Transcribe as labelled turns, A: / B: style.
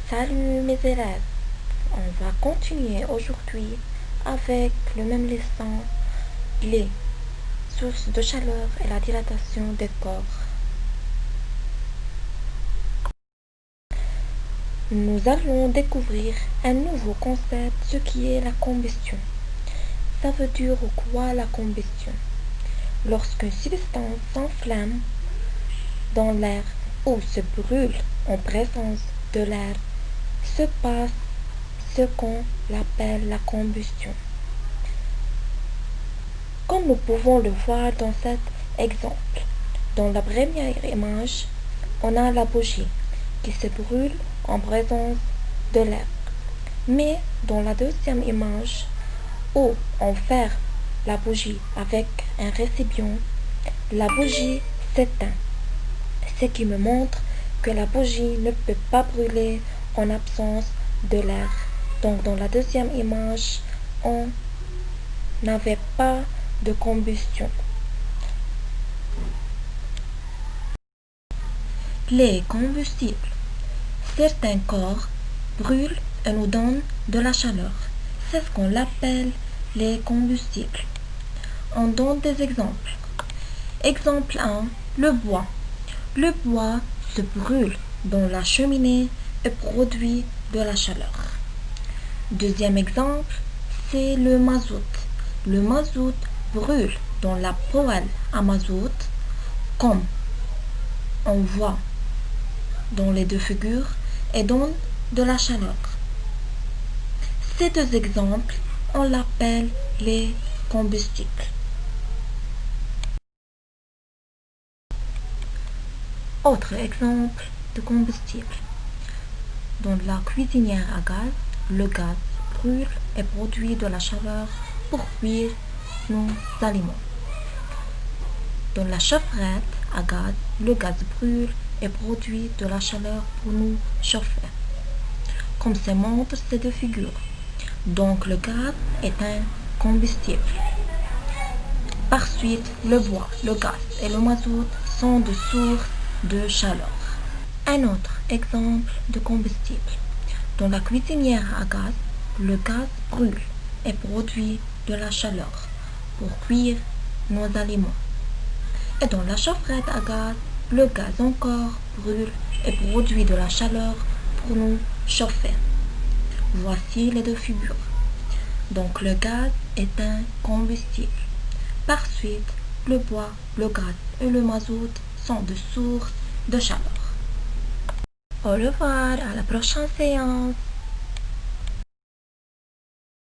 A: Salut mes élèves, on va continuer aujourd'hui avec le même leçon, les sources de chaleur et la dilatation des corps. Nous allons découvrir un nouveau concept, ce qui est la combustion. Ça veut dire quoi la combustion? Lorsqu'une substance s'enflamme dans l'air ou se brûle en présence de l'air, se passe ce qu'on appelle la combustion. Comme nous pouvons le voir dans cet exemple, dans la première image, on a la bougie qui se brûle en présence de l'air. Mais dans la deuxième image, où on ferme la bougie avec un récipient, la bougie s'éteint, ce qui me montre que la bougie ne peut pas brûler en absence de l'air. Donc dans la deuxième image, on n'avait pas de combustion. Les combustibles. Certains corps brûlent et nous donnent de la chaleur. C'est ce qu'on appelle les combustibles. On donne des exemples. Exemple 1, le bois. Le bois se brûle dans la cheminée et produit de la chaleur. Deuxième exemple, c'est le mazout. Le mazout brûle dans la poêle à mazout, comme on voit dans les deux figures, et donne de la chaleur. Ces deux exemples, on l'appelle les combustibles. Autre exemple de combustible. Dans la cuisinière à gaz, le gaz brûle et produit de la chaleur pour cuire nos aliments. Dans la chaufferette à gaz, le gaz brûle et produit de la chaleur pour nous chauffer. Comme se montre ces deux figures. Donc le gaz est un combustible. Par suite, le bois, le gaz et le mazout sont des sources de chaleur. Un autre exemple de combustible. Dans la cuisinière à gaz, le gaz brûle et produit de la chaleur pour cuire nos aliments. Et dans la chaufferette à gaz, le gaz encore brûle et produit de la chaleur pour nous chauffer. Voici les deux figures. Donc le gaz est un combustible. Par suite, le bois, le gaz et le mazout sont des sources de chaleur. Au revoir, à la prochaine séance.